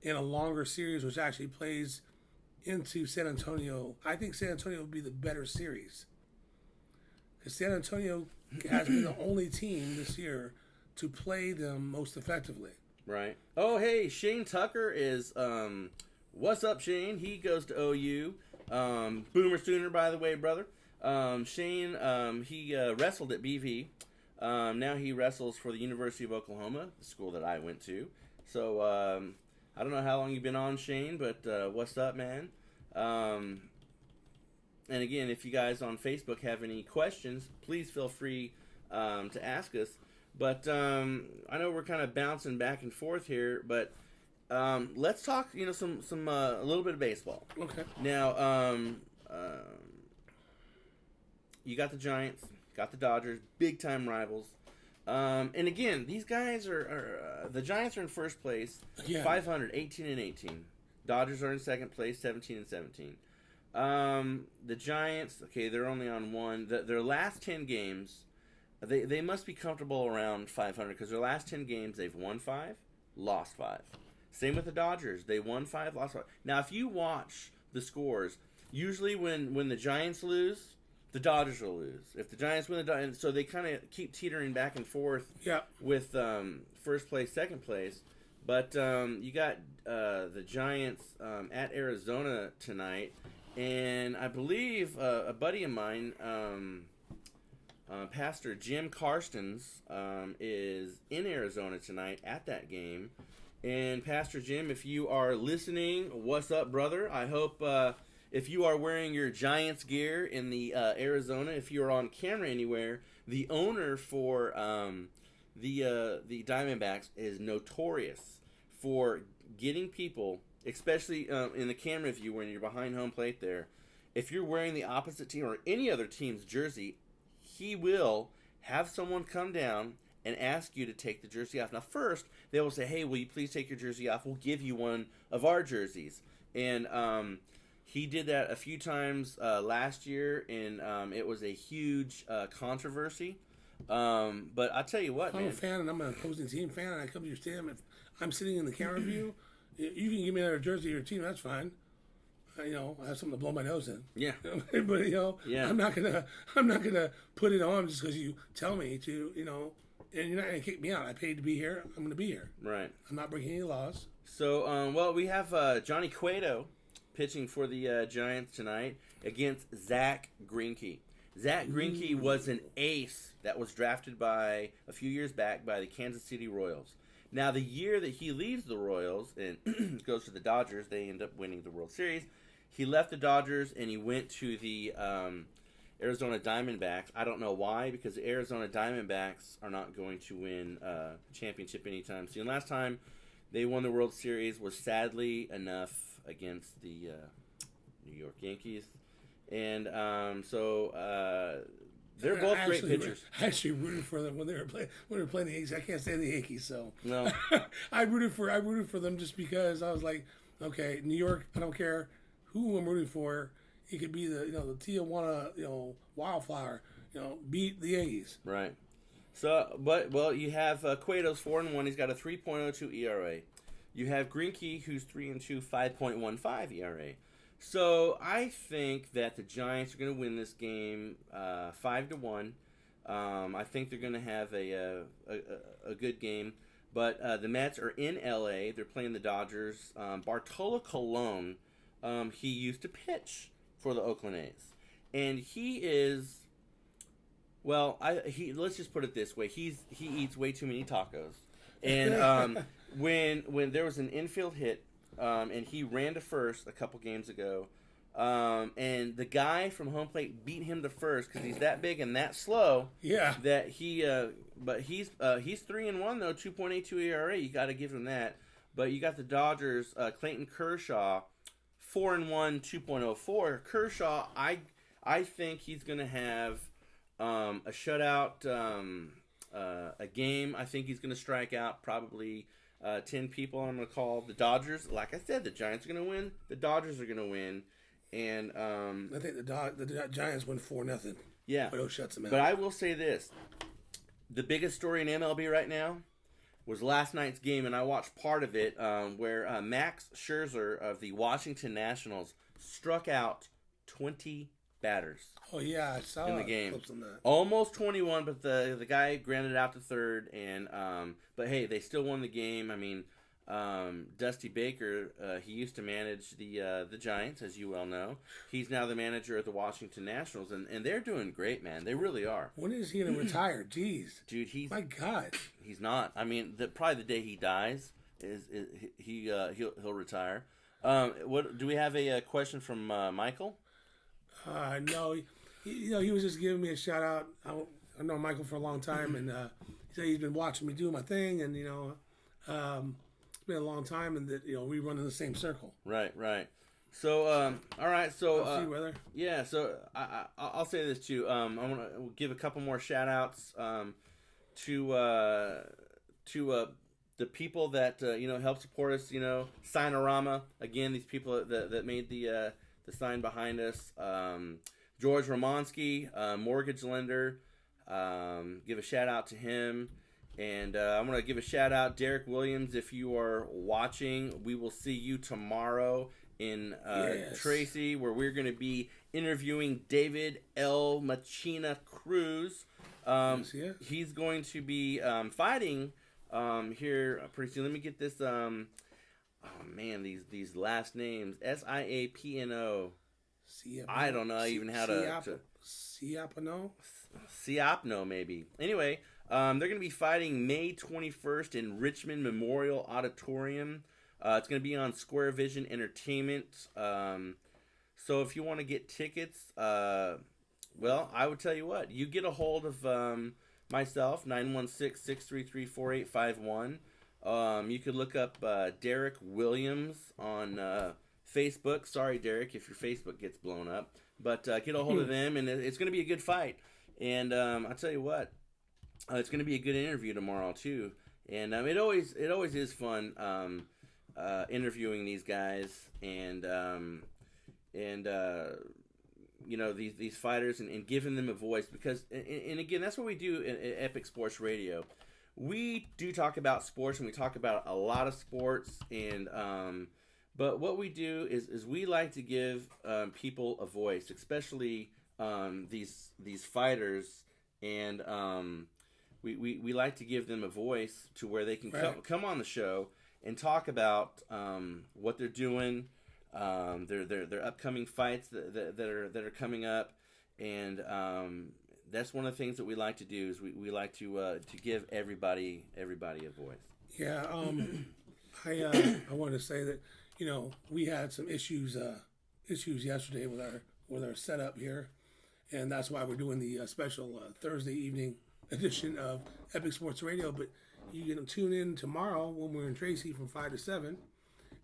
in a longer series, which actually plays into San Antonio. I think San Antonio would be the better series because San Antonio has been the only team this year to play them most effectively. Right. Oh, hey, Shane Tucker is, what's up, Shane? He goes to OU. Boomer Sooner, by the way, brother. Shane, he wrestled at BV. Now he wrestles for the University of Oklahoma, the school that I went to. So I don't know how long you've been on, Shane, but what's up, man? And again, if you guys on Facebook have any questions, please feel free to ask us. But I know we're kind of bouncing back and forth here, but let's talk, some a little bit of baseball. Okay. Now, you got the Giants, got the Dodgers, big time rivals. And again, these guys are the Giants are in first place, 500, 18 and 18. Dodgers are in second place, 17 and 17. The Giants, okay, they're only on one. Their last 10 games, they must be comfortable around 500 because their last 10 games, they've won 5, lost 5. Same with the Dodgers. They won 5, lost 5. Now, if you watch the scores, usually when the Giants lose, the Dodgers will lose. If the Giants win, so they kind of keep teetering back and forth with first place, second place. But you got the Giants at Arizona tonight, and I believe a buddy of mine, Pastor Jim Karstens, is in Arizona tonight at that game. And Pastor Jim, if you are listening, what's up, brother? I hope if you are wearing your Giants gear in the Arizona, if you're on camera anywhere, the owner for the Diamondbacks is notorious for getting people, especially in the camera view when you're behind home plate there. If you're wearing the opposite team or any other team's jersey, he will have someone come down and ask you to take the jersey off. Now, first, they will say, hey, will you please take your jersey off? We'll give you one of our jerseys. And he did that a few times last year, and it was a huge controversy. But I'll tell you what, if I'm a fan and I'm an opposing team fan and I come to your stadium, if I'm sitting in the camera view, you can give me another jersey of your team, that's fine. I have something to blow my nose in. Yeah. But, I'm not gonna put it on just because you tell me to, and you're not going to kick me out. I paid to be here. I'm going to be here. Right. I'm not breaking any laws. So, we have Johnny Cueto pitching for the Giants tonight against Zach Greinke. Zach Greinke was an ace that was drafted a few years back by the Kansas City Royals. Now, the year that he leaves the Royals and goes to the Dodgers, they end up winning the World Series. He left the Dodgers and he went to the Arizona Diamondbacks. I don't know why, because the Arizona Diamondbacks are not going to win a championship anytime soon. Last time they won the World Series was sadly enough against the New York Yankees. And they're both great pitchers. I actually rooted for them when they were playing the Yankees. I can't stand the Yankees, so no. I rooted for them just because I was like, okay, New York, I don't care who I'm rooting for. It could be the Tijuana Wildflower, beat the Yankees. Right. So, you have Cueto's 4-1. He's got a 3.02 ERA. You have Greinke, who's 3-2, 5.15 ERA. So I think that the Giants are going to win this game 5-1. I think they're going to have a good game. But the Mets are in LA. They're playing the Dodgers. Bartolo Colon, he used to pitch for the Oakland A's, and he is, let's just put it this way: he eats way too many tacos, and when there was an infield hit, and he ran to first a couple games ago, and the guy from home plate beat him to first because he's that big and that slow. Yeah. That but he's 3-1 though, 2.82 ERA. You got to give him that. But you got the Dodgers, Clayton Kershaw, 4-1, 2.04. Kershaw, I think he's going to have a shutout, a game. I think he's going to strike out probably 10 people. I'm going to call the Dodgers. Like I said, the Giants are going to win. The Dodgers are going to win. And I think the Giants win 4-0. Yeah. But shuts them out. But I will say this. The biggest story in MLB right now was last night's game, and I watched part of it, where Max Scherzer of the Washington Nationals struck out 20 batters. Oh yeah, I saw in the game. Clips on that. Almost 21, but the guy grounded out to third, and but hey, they still won the game. I mean, Dusty Baker, he used to manage the Giants, as you well know. He's now the manager of the Washington Nationals, and they're doing great, man. They really are. When is he gonna retire? Jeez, dude, my God, he's not. I mean, probably the day he dies is he'll retire. What do we have a question from Michael? No, he was just giving me a shout out. I know Michael for a long time, and he said he's been watching me do my thing, and it's been a long time, and that we run in the same circle. Right. So, all right. So, I'll see, brother. Yeah. So, I'll say this too. I want to give a couple more shout outs to the people that help support us. Signorama, again, these people that made the sign behind us. George Romansky, mortgage lender. Give a shout out to him. And I'm going to give a shout out, Derek Williams, if you are watching. We will see you tomorrow in Tracy, where we're going to be interviewing David L. Machina Cruz. Yes. He's going to be fighting here pretty soon. Let me get this. Oh man, these last names: Siapno. I don't know even how to. Siapno, maybe. Anyway, they're going to be fighting May 21st in Richmond Memorial Auditorium. It's going to be on Square Vision Entertainment. So if you want to get tickets, well, I would tell you what. You get a hold of myself, 916-633-4851. You could look up Derek Williams on Facebook. Sorry, Derek, if your Facebook gets blown up. But get a hold of them, and it's going to be a good fight. And I'll tell you what, it's going to be a good interview tomorrow too. And it always is fun interviewing these guys and these fighters and giving them a voice, because and again, that's what we do at Epic Sports Radio. We do talk about sports, and we talk about a lot of sports, and but what we do is we like to give people a voice, especially these fighters, and we like to give them a voice to where they can come on the show and talk about what they're doing, their upcoming fights that are coming up, and that's one of the things that we like to do is we like to give everybody a voice. Yeah, I wanted to say that we had some issues yesterday with our setup here, and that's why we're doing the special Thursday evening edition of Epic Sports Radio. But you can tune in tomorrow when we're in Tracy from 5 to 7,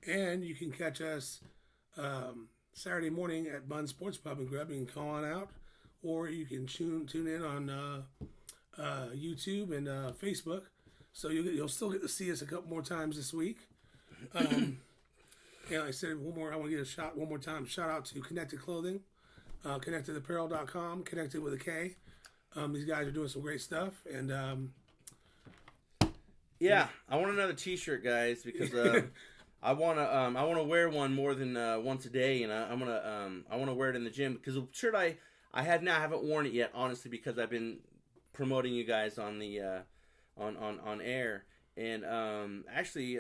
and you can catch us Saturday morning at Bun Sports Pub and Grub. You can call on out, or you can tune in on YouTube and Facebook. So you'll still get to see us a couple more times this week. And like I said, I want to get one more time. Shout out to Connected Clothing, ConnectedApparel.com, Connected with a K. These guys are doing some great stuff, and I want another T-shirt, guys, because I want to wear one more than once a day, and I want to wear it in the gym, because the shirt I haven't worn it yet, honestly, because I've been promoting you guys on the on air, and actually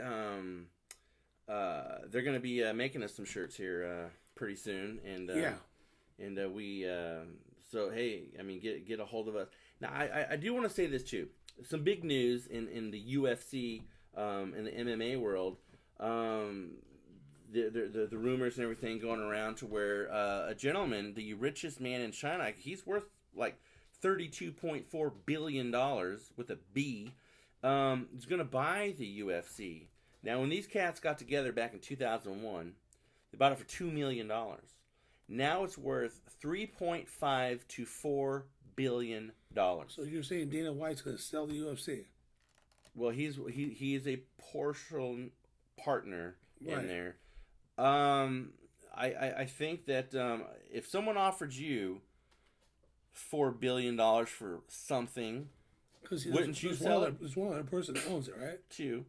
they're going to be making us some shirts here pretty soon, and we so hey, I mean, get a hold of us. Now I do want to say this too. Some big news in the UFC, in the MMA world. The rumors and everything going around to where a gentleman, the richest man in China, he's worth like $32.4 billion with a B, is going to buy the UFC. Now, when these cats got together back in 2001, they bought it for $2 million. Now it's worth $3.5 to $4 billion. So you're saying Dana White's going to sell the UFC? Well, he is a partial partner in there. I think that if someone offered you $4 billion for something, wouldn't you sell it? There's one other person that owns it, right? Two.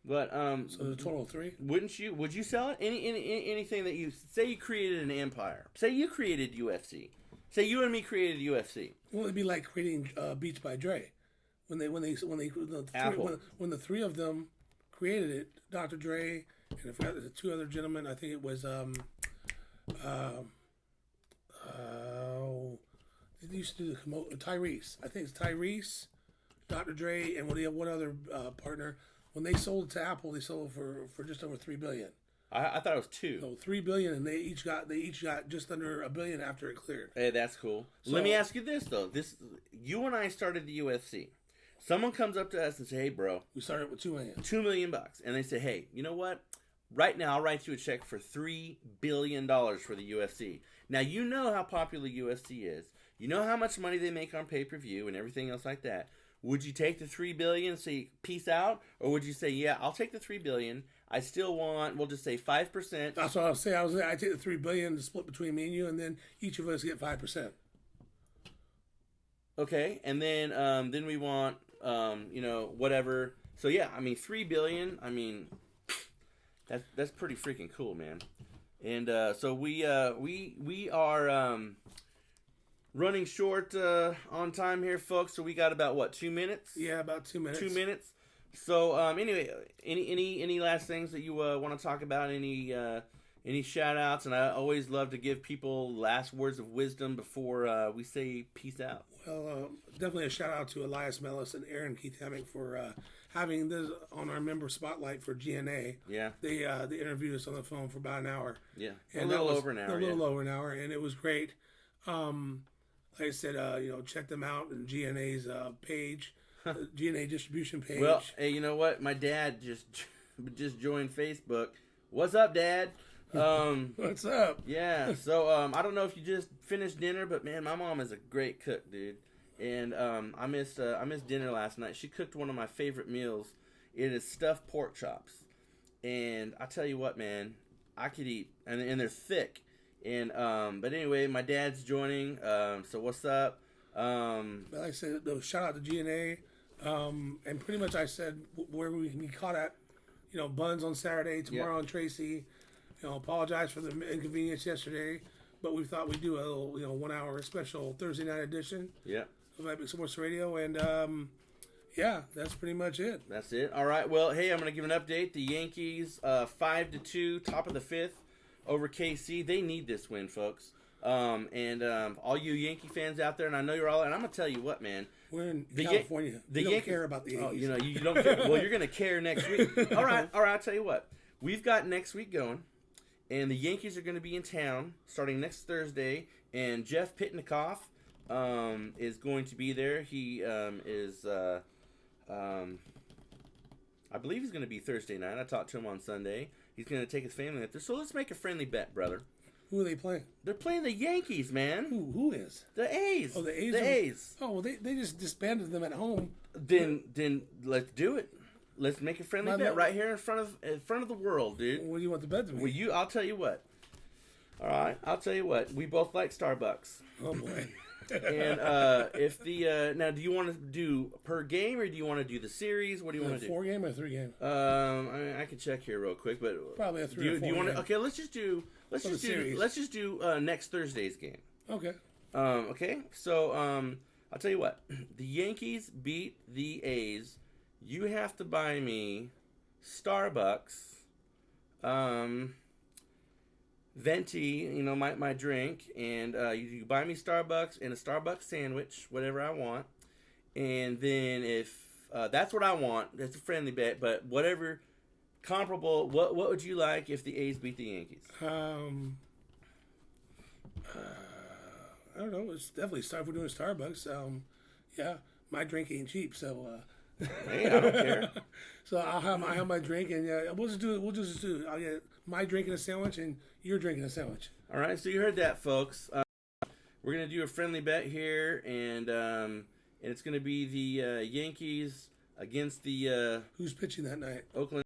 But so the total of three. Would you sell it? Anything that you say, you created an empire. Say you created UFC. Say you and me created UFC. Well, it'd be like creating Beats by Dre, when the three of them created it, Dr. Dre, and I forgot the two other gentlemen. I think it was they used to do the Tyrese. I think it's Tyrese, Dr. Dre, and one other partner. When they sold it to Apple, they sold it for just over $3 billion. I thought it was 2. So $3 billion, and they each got just under $1 billion after it cleared. Hey, that's cool. So, let me ask you this though: you and I started the UFC. Someone comes up to us and say, "Hey, bro, we started with $2 million. $2 million," and they say, "Hey, you know what? Right now, I'll write you a check for $3 billion for the UFC." Now, you know how popular UFC is. You know how much money they make on pay-per-view and everything else like that. Would you take the $3 billion and say peace out, or would you say, "Yeah, I'll take the $3 billion. I still want, we'll just say 5%." That's what I was saying. I take the $3 billion to split between me and you, and then each of us get 5%. Okay, and then we want whatever. So yeah, I mean $3 billion. I mean that's pretty freaking cool, man. And so we are running short on time here, folks. So we got about 2 minutes? Yeah, about 2 minutes. 2 minutes. So anyway, any last things that you want to talk about? Any shout outs? And I always love to give people last words of wisdom before we say peace out. Well, definitely a shout out to Elias Mellis and Aaron Keith Hammock for having this on our member spotlight for GNA. Yeah. They interviewed us on the phone for about an hour. Yeah. And a little over an hour. Over an hour, and it was great. Like I said, check them out on GNA's page, GNA distribution page. Well, hey, you know what? My dad just joined Facebook. What's up, Dad? What's up? Yeah. So I don't know if you just finished dinner, but man, my mom is a great cook, dude. And I missed dinner last night. She cooked one of my favorite meals. It is stuffed pork chops, and I tell you what, man, I could eat, and they're thick. And but anyway, my dad's joining. So what's up? Like I said, shout out to GNA. And pretty much I said where we can be caught at, Buns on Saturday, tomorrow on Tracy. Apologize for the inconvenience yesterday, but we thought we'd do a little 1 hour special Thursday night edition. Yeah. Of Epic Sports Radio, and that's pretty much it. That's it. All right. Well, hey, I'm going to give an update. The Yankees 5-2, top of the 5th over KC. They need this win, folks. And all you Yankee fans out there, and I know you're all, and I'm going to tell you what, man. We're in California. We don't care about the Yankees. Oh, you don't care. Well, you're going to care next week. All right. I'll tell you what. We've got next week going, and the Yankees are going to be in town starting next Thursday, and Jeff Pitnikoff is going to be there. He I believe he's going to be Thursday night. I talked to him on Sunday. He's going to take his family up there. So let's make a friendly bet, brother. Who are they playing? They're playing the Yankees, man. Who is? The A's. Oh, the A's. The A's. Oh, well, they just disbanded them at home. Then let's do it. Let's make a friendly bet right here in front of the world, dude. What do you want the bet to be? Well, I'll tell you what. All right, I'll tell you what. We both like Starbucks. Oh boy. And if the now, do you want to do per game or do you want to do the series? What do you want to do? 4 game or 3 game? I can check here real quick, but probably a 3 or 4. Do you want to? Okay, let's just do next Thursday's game. Okay. Okay. So I'll tell you what. The Yankees beat the A's. You have to buy me Starbucks, venti, my drink, and you buy me Starbucks and a Starbucks sandwich, whatever I want. And then if that's what I want, that's a friendly bet. But whatever comparable, what would you like if the A's beat the Yankees? I don't know. It's definitely start. We're doing Starbucks. Yeah, my drink ain't cheap, so. Hey, I don't care. So I'll have my drink, and we'll just do it. I'll get my drink and a sandwich, and your drink and a sandwich. All right, so you heard that, folks. We're gonna do a friendly bet here, and it's gonna be the Yankees against the who's pitching that night? Oakland.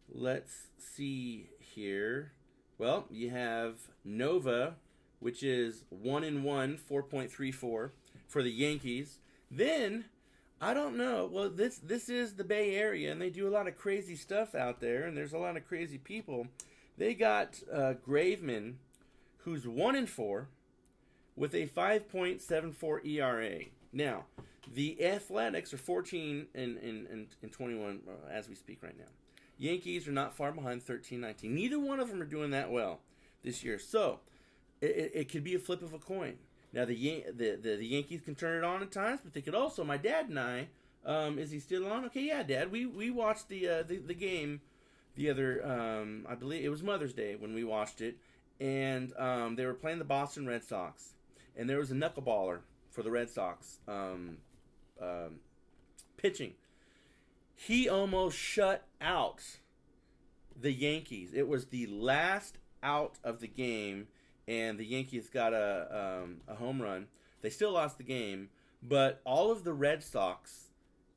Let's see here. Well, you have Nova, which is 1-1, 4.34 for the Yankees. Then, I don't know. Well, this is the Bay Area, and they do a lot of crazy stuff out there, and there's a lot of crazy people. They got Graveman, who's 1-4 with a 5.74 ERA. Now, The Athletics are 14 and 21 as we speak right now. Yankees are not far behind, 13-19. Neither one of them are doing that well this year. So it could be a flip of a coin. Now the Yankees can turn it on at times, but they could also. My dad and I, is he still on? Okay, yeah, Dad. We watched the game the other. I believe it was Mother's Day when we watched it, and they were playing the Boston Red Sox, and there was a knuckleballer for the Red Sox pitching. He almost shut out the Yankees. It was the last out of the game, and the Yankees got a home run. They still lost the game, but all of the Red Sox,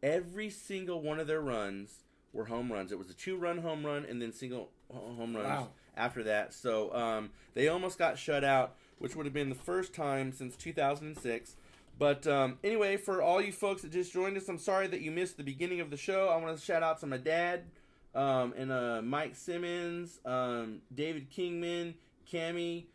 every single one of their runs were home runs. It was a 2-run home run and then single home runs after that. So they almost got shut out, which would have been the first time since 2006. But anyway, for all you folks that just joined us, I'm sorry that you missed the beginning of the show. I want to shout out to my dad and Mike Simmons, David Kingman, Cammie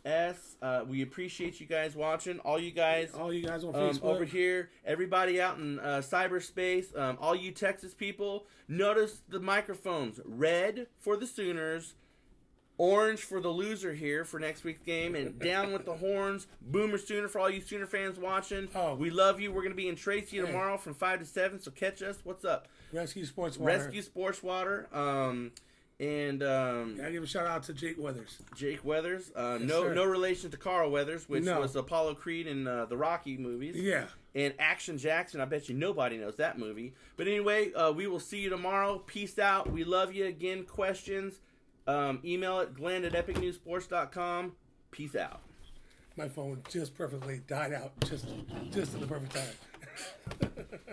S. We appreciate you guys watching. All you guys on Facebook over here, everybody out in cyberspace, all you Texas people, notice the microphones. Red for the Sooners, orange for the loser here for next week's game, and down with the horns, Boomer Sooner for all you Sooner fans watching. We love you. We're going to be in Tracy tomorrow from 5 to 7, so catch us. What's up? Rescue Sports Water. And I give a shout out to Jake Weathers. No relation to Carl Weathers, which was Apollo Creed in the Rocky movies. Yeah. And Action Jackson. I bet you nobody knows that movie. But anyway, we will see you tomorrow. Peace out. We love you. Again, questions, email it, glenn@epicnewsports.com. Peace out. My phone just perfectly died out just at the perfect time.